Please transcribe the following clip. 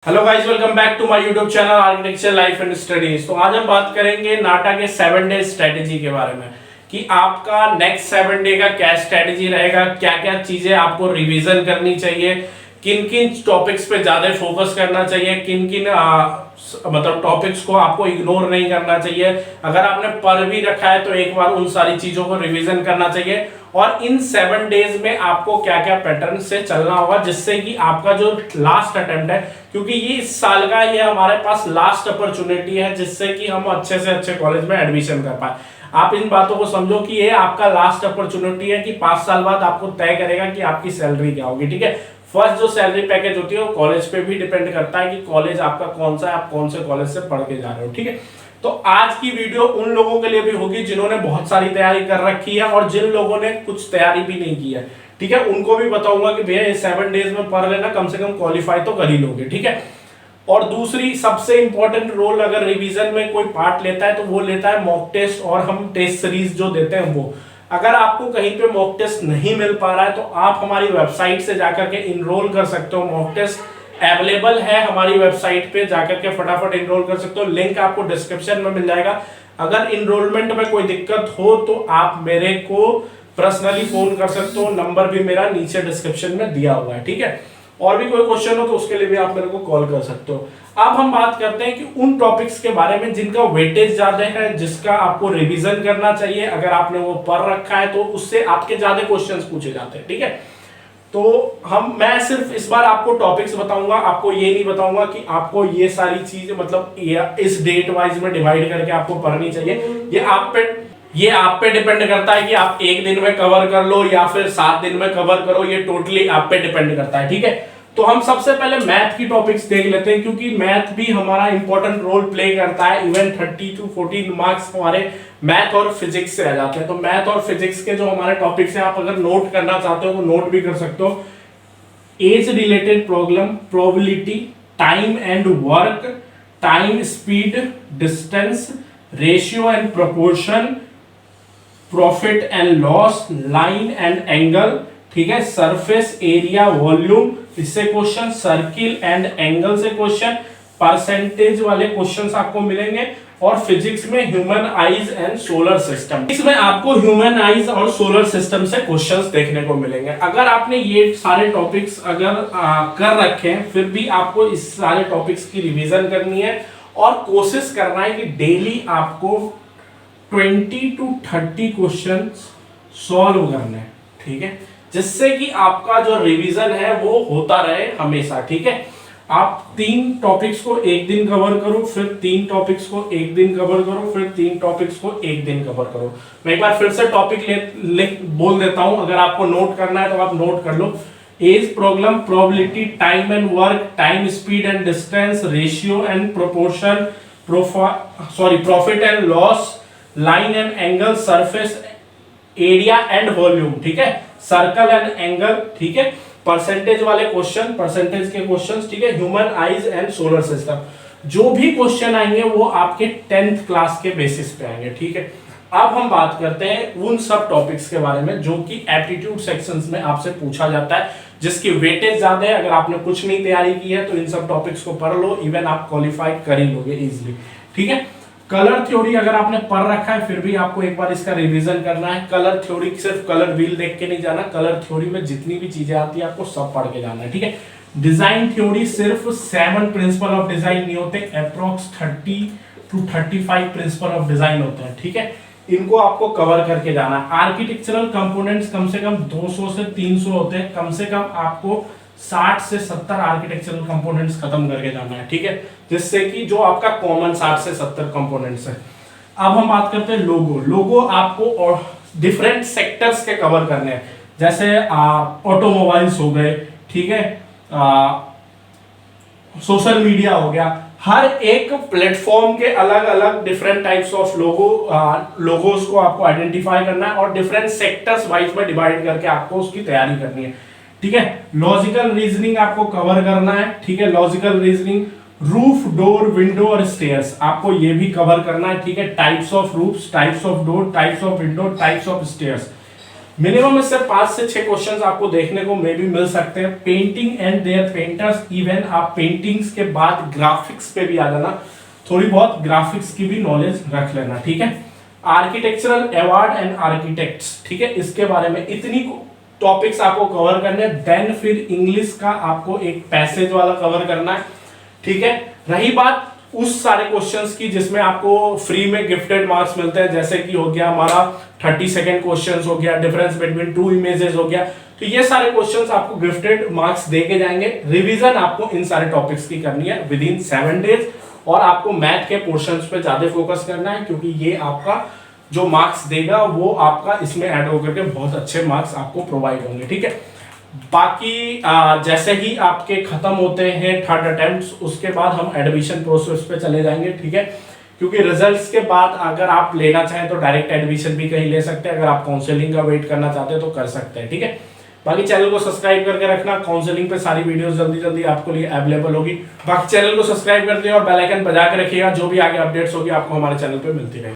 Hello guys, welcome back to my YouTube channel architecture life and studies. तो आज हम बात करेंगे नाटा के 7 डे स्ट्रेटेजी के बारे में कि आपका नेक्स्ट 7 डे का क्या स्ट्रेटेजी रहेगा, क्या क्या चीजें आपको रिवीजन करनी चाहिए, किन किन टॉपिक्स पे ज्यादा फोकस करना चाहिए, किन किन मतलब टॉपिक्स को आपको इग्नोर नहीं करना चाहिए। अगर आपने पढ़ भी रखा है तो एक बार उन सारी चीजों को रिवीजन करना चाहिए और इन 7 डेज में आपको क्या क्या पैटर्न से चलना होगा जिससे कि आपका जो लास्ट अटेम्प्ट है, क्योंकि ये इस साल का ये हमारे पास लास्ट अपॉर्चुनिटी है जिससे कि हम अच्छे से अच्छे कॉलेज में एडमिशन कर पाए। आप इन बातों को समझो कि ये आपका लास्ट अपॉर्चुनिटी है कि 5 साल बाद आपको तय करेगा कि आपकी सैलरी क्या होगी। ठीक है, फर्स्ट जो सैलरी पैकेज होती है वो कॉलेज पे भी डिपेंड करता है कि कॉलेज आपका कौन सा है, आप कौन से कॉलेज से पढ़ के जा रहे हो। ठीक है, तो आज की वीडियो उन लोगों के लिए भी होगी जिन्होंने बहुत सारी तैयारी कर रखी है और जिन लोगों ने कुछ तैयारी भी नहीं की है। ठीक है, उनको भी बताऊंगा कि भैया ये 7 डेज में पढ़ लेना, कम से कम क्वालिफाई तो कर ही लोगे। ठीक है, और दूसरी सबसे इंपॉर्टेंट रोल अगर रिवीजन में कोई पार्ट लेता है तो वो लेता है मॉक टेस्ट, और हम टेस्ट सीरीज जो देते हैं वो। अगर आपको कहीं पे मॉक टेस्ट नहीं मिल पा रहा है तो आप हमारी वेबसाइट से जाकर के इनरोल कर सकते हो। मॉक टेस्ट अवेलेबल है हमारी वेबसाइट पे, जाकर के फटाफट इनरोल कर सकते हो। लिंक आपको डिस्क्रिप्शन में मिल जाएगा। अगर इनरोलमेंट में कोई दिक्कत हो तो आप मेरे को पर्सनली फोन कर सकते हो, नंबर भी मेरा नीचे डिस्क्रिप्शन में दिया हुआ है। ठीक है, और भी कोई क्वेश्चन हो तो उसके लिए भी आप मेरे को कॉल कर सकते हो। अब हम बात करते हैं कि उन टॉपिक्स के बारे में जिनका वेटेज ज्यादा है, जिसका आपको रिवीजन करना चाहिए। अगर आपने वो पढ़ रखा है तो उससे आपके ज्यादा क्वेश्चंस पूछे जाते हैं। ठीक है, तो मैं सिर्फ इस बार आपको टॉपिक्स बताऊंगा, आपको ये नहीं बताऊंगा कि आपको ये सारी चीजें मतलब इस डेट वाइज में डिवाइड करके आपको पढ़नी चाहिए। ये आप पे डिपेंड करता है कि आप एक दिन में कवर कर लो या फिर 7 दिन में कवर करो, ये टोटली आप पे डिपेंड करता है। ठीक है, तो हम सबसे पहले मैथ की टॉपिक्स देख लेते हैं क्योंकि मैथ भी हमारा इंपॉर्टेंट रोल प्ले करता है। इवन 30 to 14 मार्क्स हमारे मैथ और फिजिक्स से आ जाते हैं। तो मैथ और फिजिक्स के जो हमारे टॉपिक्स हैं, आप अगर नोट करना चाहते हो तो नोट भी कर सकते हो। Age related problem, probability, time and work, time speed distance, ratio and proportion, profit and loss, line and angle. ठीक है, सरफेस एरिया वॉल्यूम, इससे क्वेश्चन, सर्किल एंड एंगल से क्वेश्चन, परसेंटेज वाले क्वेश्चंस आपको मिलेंगे। और फिजिक्स में human eyes and solar system, इसमें आपको ह्यूमन आईज और सोलर सिस्टम से क्वेश्चंस देखने को मिलेंगे। अगर आपने ये सारे टॉपिक्स अगर कर रखे हैं फिर भी आपको इस सारे टॉपिक्स की रिवीजन करनी है और कोशिश करना है कि डेली आपको 20 to 30 क्वेश्चन सॉल्व करने हैं। ठीक है, जिससे कि आपका जो रिवीजन है वो होता रहे हमेशा। ठीक है, आप 3 टॉपिक्स को एक दिन कवर करो, फिर 3 टॉपिक्स को एक दिन कवर करो, फिर 3 टॉपिक्स को एक दिन कवर करो। मैं एक बार फिर से टॉपिक बोल देता हूं, अगर आपको नोट करना है तो आप नोट कर लो। Age problem, probability, time and work, time speed and distance, ratio and proportion, profit and loss, line and angle, surface area and volume. ठीक है, सर्कल एंड एंगल। ठीक है, परसेंटेज वाले क्वेश्चन, परसेंटेज के क्वेश्चंस। ठीक है, human eyes and solar system. जो भी क्वेश्चन आएंगे वो आपके 10th क्लास के बेसिस पे आएंगे। ठीक है, अब हम बात करते हैं उन सब टॉपिक्स के बारे में जो कि एप्टीट्यूड सेक्शंस में आपसे पूछा जाता है, जिसकी वेटेज ज्यादा है। अगर आपने कुछ नहीं तैयारी की है तो इन सब टॉपिक्स को पढ़ लो, इवन आप क्वालिफाई कर ही लोगे इजिली। ठीक है, कलर थ्योरी अगर आपने पढ़ रखा है फिर भी आपको एक बार इसका रिवीजन करना है। कलर थ्योरी सिर्फ कलर व्हील देख के नहीं जाना, कलर थ्योरी में जितनी भी चीजें आती है आपको सब पढ़ के जाना है। ठीक है, डिजाइन थ्योरी सिर्फ 7 प्रिंसिपल ऑफ डिजाइन नहीं होते, approx 30 to 35 principle of design होते हैं। ठीक है, इनको आपको कवर करके जाना है। आर्किटेक्चरल कंपोनेंट्स कम से कम 200 से 300 होते हैं, कम से कम आपको 60 से 70 आर्किटेक्चरल कंपोनेंट्स खत्म करके जाना है। ठीक है, जिससे कि जो आपका कॉमन 60 से 70 कंपोनेंट्स है। अब हम बात करते हैं लोगो। लोगो आपको और डिफरेंट सेक्टर्स के कवर करने हैं, जैसे ऑटोमोबाइल्स हो गए। ठीक है, सोशल मीडिया हो गया। हर एक प्लेटफॉर्म के अलग अलग डिफरेंट टाइप्स ऑफ लोगोस को आपको आइडेंटिफाई करना है और डिफरेंट सेक्टर्स वाइज में डिवाइड करके आपको उसकी तैयारी करनी है। ठीक है, लॉजिकल रीजनिंग आपको कवर करना है। ठीक है, logical reasoning, roof, door, window और स्टेयर्स आपको ये भी कवर करना है। ठीक है, types of roofs, types of door, types of window, types of stairs. Minimum इससे 5 से 6 क्वेश्चंस आपको देखने को मे भी मिल सकते हैं। Painting and their painters, even आप पेंटिंग्स के बाद ग्राफिक्स पे भी आ जाना, थोड़ी बहुत ग्राफिक्स की भी नॉलेज रख लेना, ठीक है। आर्किटेक्चरल अवार्ड एंड आर्किटेक्ट्स, ठीक है, इसके बारे में इतनी टॉपिक्स आपको कवर करने। देन फिर इंग्लिश का आपको एक पैसेज वाला कवर करना है, ठीक है। रही बात उस सारे क्वेश्चंस की जिसमें आपको फ्री में गिफ्टेड मार्क्स मिलते हैं, जैसे कि हो गया हमारा 30 सेकंड क्वेश्चंस हो गया, डिफरेंस बिटवीन टू इमेजेस हो गया, तो ये सारे क्वेश्चंस आपको गिफ्टेड मार्क्स देके जाएंगे। रिवीजन आपको इन सारे टॉपिक्स की करनी है विद इन 7 डेज, और आपको मैथ के पोर्शंस पे ज्यादा फोकस करना है, क्योंकि ये आपका जो मार्क्स देगा वो आपका इसमें ऐड होकर के बहुत अच्छे मार्क्स आपको प्रोवाइड होंगे, ठीक है। बाकी जैसे ही आपके खत्म होते हैं 3rd अटेम्प्ट, उसके बाद हम एडमिशन प्रोसेस पे चले जाएंगे, ठीक है। क्योंकि रिजल्ट्स के बाद अगर आप लेना चाहें तो डायरेक्ट एडमिशन भी कहीं ले सकते हैं, अगर आप काउंसलिंग का वेट करना चाहते हैं तो कर सकते हैं, ठीक है। बाकी चैनल को सब्सक्राइब करके रखना, काउंसलिंग पे सारी वीडियोस जल्दी जल्दी आपको लिए अवेलेबल होगी। बाकी चैनल को सब्सक्राइब कर दिया और बेल आइकन बजा के रखिएगा, जो भी आगे अपडेट्स होगी आपको हमारे चैनल पे मिलती रहेगी।